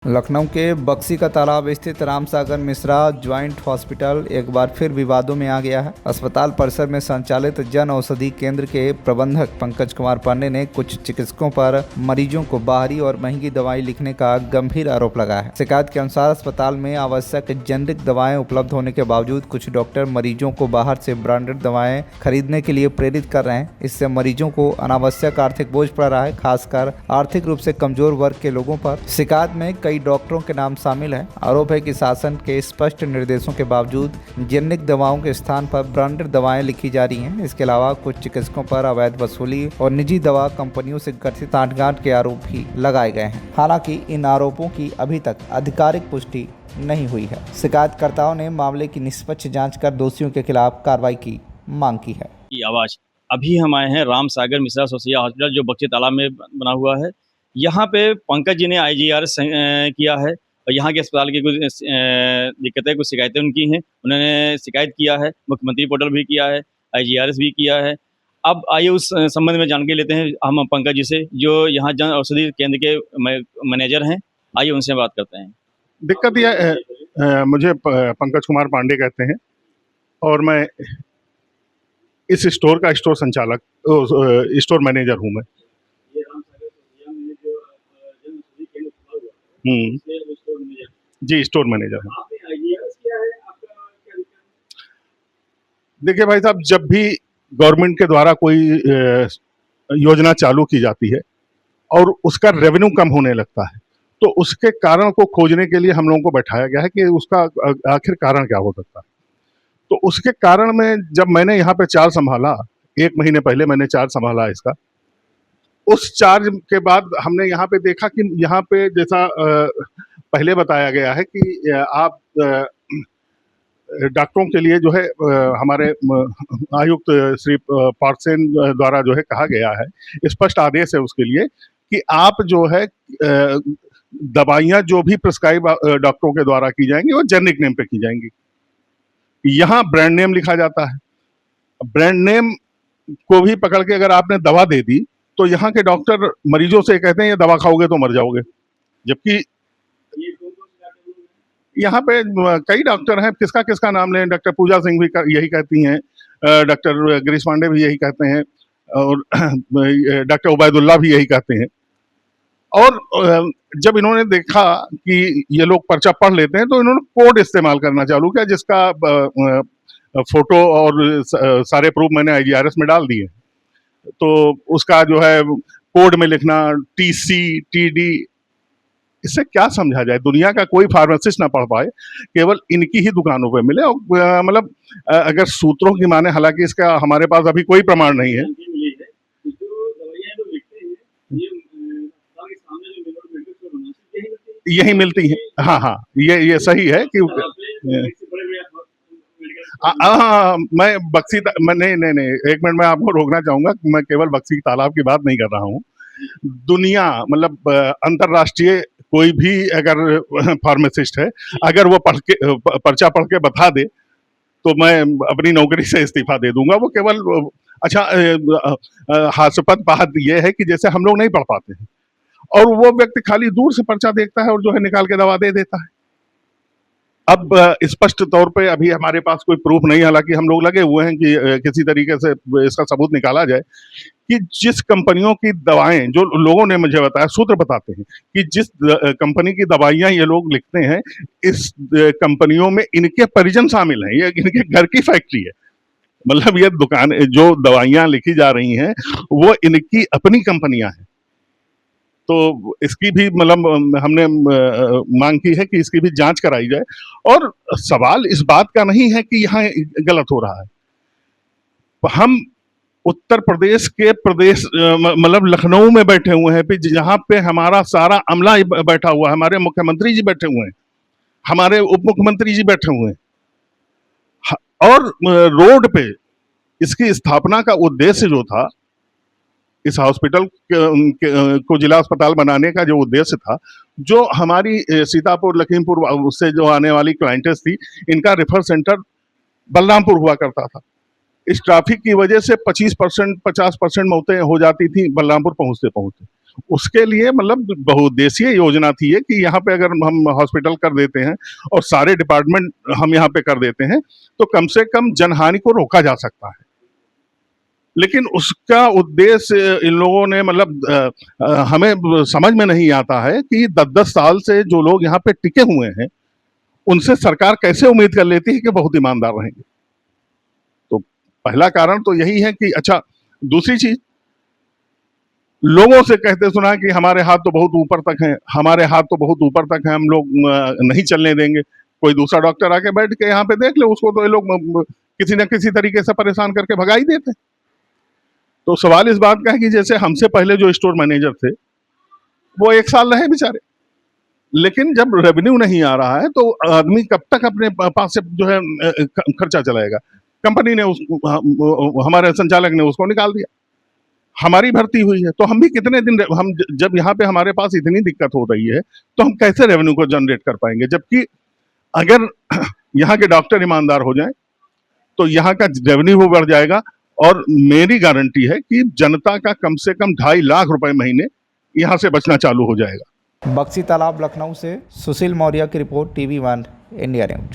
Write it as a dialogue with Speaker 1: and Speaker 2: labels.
Speaker 1: लखनऊ के बक्सी का तालाब स्थित रामसागर मिश्रा ज्वाइंट हॉस्पिटल एक बार फिर विवादों में आ गया है। अस्पताल परिसर में संचालित जन औषधि केंद्र के प्रबंधक पंकज कुमार पांडे ने कुछ चिकित्सकों पर मरीजों को बाहरी और महंगी दवाई लिखने का गंभीर आरोप लगाया है। शिकायत के अनुसार अस्पताल में आवश्यक जेनरिक दवाएं उपलब्ध होने के बावजूद कुछ डॉक्टर मरीजों को बाहर से ब्रांडेड दवाएं खरीदने के लिए प्रेरित कर रहे हैं। इससे मरीजों को अनावश्यक आर्थिक बोझ पड़ रहा है, खासकर आर्थिक रूप से कमजोर वर्ग के लोगों पर। शिकायत में कई डॉक्टरों के नाम शामिल हैं। आरोप है कि शासन के स्पष्ट निर्देशों के बावजूद जेनरिक दवाओं के स्थान पर ब्रांडेड दवाएं लिखी जा रही हैं। इसके अलावा कुछ चिकित्सकों पर अवैध वसूली और निजी दवा कंपनियों से गठित सांठगांठ के आरोप भी लगाए गए हैं। हालांकि इन आरोपों की अभी तक आधिकारिक पुष्टि नहीं हुई है। शिकायतकर्ताओं ने मामले की निष्पक्ष जांच कर दोषियों के खिलाफ कार्रवाई की मांग की है।
Speaker 2: आवाज अभी हम आए हैं रामसागर मिश्रा सोसिया हॉस्पिटल जो बक्सी तालाब में बना हुआ है। यहाँ पे पंकज जी ने IGRS किया है और यहाँ के अस्पताल की कुछ दिक्कतें, कुछ शिकायतें उनकी हैं। उन्होंने शिकायत किया है, मुख्यमंत्री पोर्टल भी किया है, IGRS भी किया है। अब आइए उस संबंध में जानकारी लेते हैं हम पंकज जी से, जो यहाँ जन औषधि केंद्र के मैनेजर हैं। आइए उनसे बात करते हैं।
Speaker 3: दिक्कत यह मुझे पंकज कुमार पांडे कहते हैं और मैं इस स्टोर का स्टोर संचालक स्टोर मैनेजर हूँ मैं। जी, स्टोर मैनेजर है। देखिए भाई साहब, जब भी गवर्नमेंट के द्वारा कोई योजना चालू की जाती है और उसका रेवेन्यू कम होने लगता है, तो उसके कारण को खोजने के लिए हम लोगों को बैठाया गया है कि उसका आखिर कारण क्या हो सकता है। तो उसके कारण में जब मैंने यहाँ पे चार्ज संभाला, 1 महीने पहले मैंने चार्ज संभाला इसका, उस चार्ज के बाद हमने यहाँ पे देखा कि यहाँ पे जैसा पहले बताया गया है कि आप डॉक्टरों के लिए जो है हमारे आयुक्त श्री पार्सेन द्वारा जो है कहा गया है, स्पष्ट आदेश है उसके लिए कि आप जो है दवाइयाँ जो भी प्रिस्क्राइब डॉक्टरों के द्वारा की जाएंगी वो जेनरिक नेम पे की जाएंगी। यहाँ ब्रांड नेम लिखा जाता है। ब्रांड नेम को भी पकड़ के अगर आपने दवा दे दी तो यहाँ के डॉक्टर मरीजों से कहते हैं ये दवा खाओगे तो मर जाओगे, जबकि यहाँ पे कई डॉक्टर हैं। किसका किसका नाम लें? डॉक्टर पूजा सिंह भी यही कहती हैं, डॉक्टर गिरीश पांडे भी यही कहते हैं और डॉक्टर उबैदुल्ला भी यही कहते हैं। और जब इन्होंने देखा कि ये लोग पर्चा पढ़ लेते हैं तो इन्होंने कोड इस्तेमाल करना चालू किया, जिसका फोटो और सारे प्रूफ मैंने IGRS में डाल दिए। तो उसका जो है कोड में लिखना TC TD, इससे क्या समझा जाए? दुनिया का कोई फार्मासिस्ट ना पढ़ पाए, केवल इनकी ही दुकानों पे मिले। और मतलब अगर सूत्रों की माने, हालांकि इसका हमारे पास अभी कोई प्रमाण नहीं है। यही मिलती है। हाँ हाँ, ये सही है कि मैं बक्सी नहीं, एक मिनट मैं आपको रोकना चाहूंगा। मैं केवल बक्सी तालाब की बात नहीं कर रहा हूँ। दुनिया मतलब अंतरराष्ट्रीय कोई भी अगर फार्मासिस्ट है, अगर वो पर्चा पढ़ के बता दे तो मैं अपनी नौकरी से इस्तीफा दे दूंगा। वो केवल अच्छा, हास्यास्पद बात यह है कि जैसे हम लोग नहीं पढ़ पाते हैं और वो व्यक्ति खाली दूर से पर्चा देखता है और जो है निकाल के दवा दे देता है। अब स्पष्ट तौर पे अभी हमारे पास कोई प्रूफ नहीं, हालांकि हम लोग लगे हुए हैं कि किसी तरीके से इसका सबूत निकाला जाए कि जिस कंपनियों की दवाएं, जो लोगों ने मुझे बताया, सूत्र बताते हैं कि जिस कंपनी की दवाइयां ये लोग लिखते हैं, इस कंपनियों में इनके परिजन शामिल हैं। ये इनके घर की फैक्ट्री है। मतलब ये दुकान जो दवाइयां लिखी जा रही हैं वो इनकी अपनी कंपनियां हैं। तो इसकी भी मतलब हमने मांग की है कि इसकी भी जांच कराई जाए। और सवाल इस बात का नहीं है कि यहाँ गलत हो रहा है। हम उत्तर प्रदेश के मतलब लखनऊ में बैठे हुए हैं, जहाँ पे हमारा सारा अमला बैठा हुआ है, हमारे मुख्यमंत्री जी बैठे हुए हैं, हमारे उप मुख्यमंत्री जी बैठे हुए हैं। और रोड पे इसकी स्थापना का उद्देश्य जो था, इस हॉस्पिटल को जिला अस्पताल बनाने का जो उद्देश्य था, जो हमारी सीतापुर लखीमपुर से जो आने वाली क्लाइंटेस थी, इनका रेफर सेंटर बलरामपुर हुआ करता था। इस ट्रैफिक की वजह से 25% 50% मौतें हो जाती थी बलरामपुर पहुंचते पहुंचते। उसके लिए मतलब बहुउद्देशीय योजना थी ये कि यहाँ पे अगर हम हॉस्पिटल कर देते हैं और सारे डिपार्टमेंट हम यहाँ पे कर देते हैं तो कम से कम जनहानि को रोका जा सकता है। लेकिन उसका उद्देश्य इन लोगों ने मतलब हमें समझ में नहीं आता है कि 10-10 साल से जो लोग यहाँ पे टिके हुए हैं उनसे सरकार कैसे उम्मीद कर लेती है कि बहुत ईमानदार रहेंगे। तो पहला कारण तो यही है कि अच्छा, दूसरी चीज, लोगों से कहते सुना कि हमारे हाथ तो बहुत ऊपर तक हैं, हमारे हाथ तो बहुत ऊपर तक हैं, हम लोग नहीं चलने देंगे। कोई दूसरा डॉक्टर आके बैठ के यहाँ पे देख ले, उसको तो ये लोग किसी न किसी तरीके से परेशान करके भगा ही देते। तो सवाल इस बात का है कि जैसे हमसे पहले जो स्टोर मैनेजर थे वो 1 साल रहे बेचारे, लेकिन जब रेवेन्यू नहीं आ रहा है तो आदमी कब तक अपने पास से जो है खर्चा चलाएगा। कंपनी ने हमारे संचालक ने उसको निकाल दिया, हमारी भर्ती हुई है, तो हम भी कितने दिन, हम जब यहाँ पे हमारे पास इतनी दिक्कत हो रही है तो हम कैसे रेवेन्यू को जनरेट कर पाएंगे। जबकि अगर यहाँ के डॉक्टर ईमानदार हो जाएं तो यहाँ का रेवेन्यू वो बढ़ जाएगा और मेरी गारंटी है कि जनता का कम से कम 2.5 लाख रुपए महीने यहाँ से बचना चालू हो जाएगा।
Speaker 1: बक्सी तालाब लखनऊ से सुशील मौर्य की रिपोर्ट, TV1 इंडिया न्यूज।